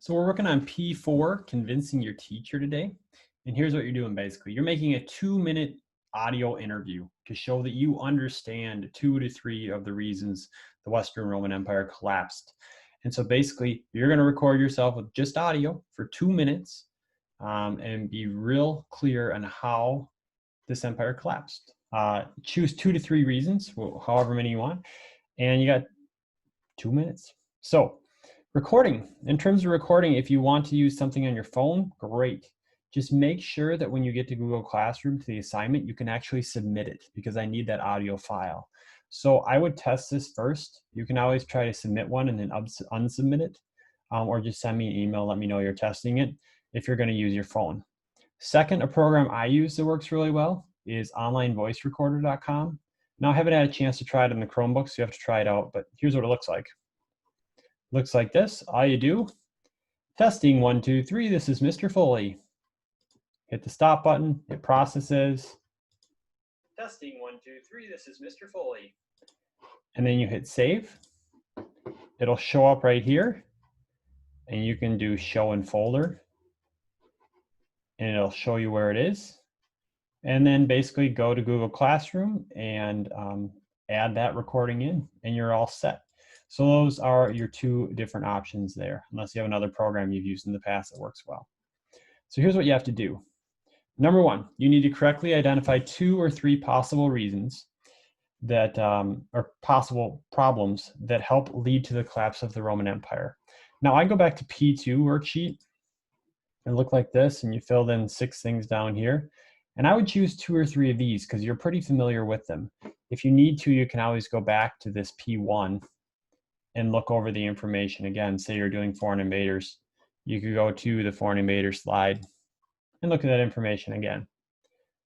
So we're working on P4, convincing your teacher today. And here's what you're doing basically. You're making a 2-minute audio interview to show that you understand 2 to 3 of the reasons the Western Roman Empire collapsed. And so basically, you're going to record yourself with just audio for 2 minutes and be real clear on how this empire collapsed. Choose 2 to 3 reasons, however many you want, and you got 2 minutes. So recording, in terms of recording, if you want to use something on your phone, great. Just make sure that when you get to Google Classroom to the assignment, you can actually submit it because I need that audio file. So I would test this first. You can always try to submit one and then unsubmit it, or just send me an email, let me know you're testing it if you're going to use your phone. Second, a program I use that works really well is onlinevoicerecorder.com. Now I haven't had a chance to try it on the Chromebook, so you have to try it out, but here's what it looks like. Looks like this. All you do, testing 1, 2, 3. This is Mr. Foley. Hit the stop button. It processes. Testing 1, 2, 3. This is Mr. Foley. And then you hit save. It'll show up right here, and you can do show in folder, and it'll show you where it is. And then basically go to Google Classroom and add that recording in, and you're all set. So those are your 2 different options there, unless you have another program you've used in the past that works well. So here's what you have to do. Number 1, you need to correctly identify 2 or 3 possible reasons that or possible problems that help lead to the collapse of the Roman Empire. Now I go back to P2 worksheet and look like this, and you filled in 6 things down here. And I would choose 2 or 3 of these because you're pretty familiar with them. If you need to, you can always go back to this P1 and look over the information again. Say you're doing foreign invaders. You could go to the foreign invader slide and look at that information again.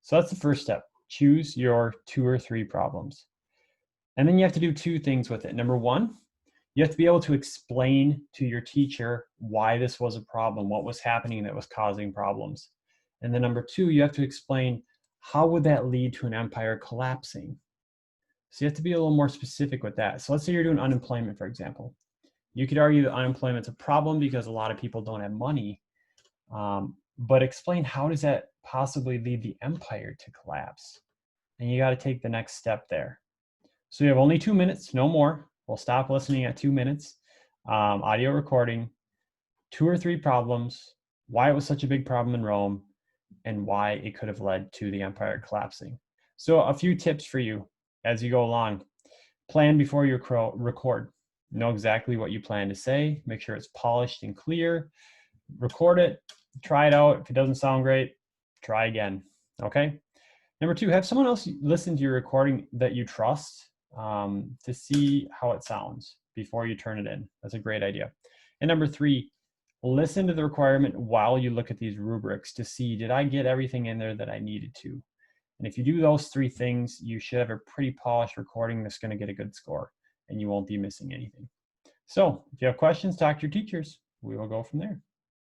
So that's the first step. Choose your 2 or 3 problems. And then you have to do 2 things with it. Number 1, you have to be able to explain to your teacher why this was a problem, what was happening that was causing problems. And then number 2, you have to explain how would that lead to an empire collapsing. So you have to be a little more specific with that. So let's say you're doing unemployment, for example. You could argue that unemployment's a problem because a lot of people don't have money, but explain how does that possibly lead the empire to collapse? And you got to take the next step there. So you have only 2 minutes, no more. We'll stop listening at 2 minutes. Audio recording, 2 or 3 problems, why it was such a big problem in Rome, and why it could have led to the empire collapsing. So a few tips for you as you go along. Plan before you record. Know exactly what you plan to say. Make sure it's polished and clear. Record it. Try it out. If it doesn't sound great, try again. Okay? Number 2, have someone else listen to your recording that you trust to see how it sounds before you turn it in. That's a great idea. And number 3, listen to the requirement while you look at these rubrics to see, did I get everything in there that I needed to? And if you do those 3 things, you should have a pretty polished recording that's going to get a good score, and you won't be missing anything. So if you have questions, talk to your teachers. We will go from there.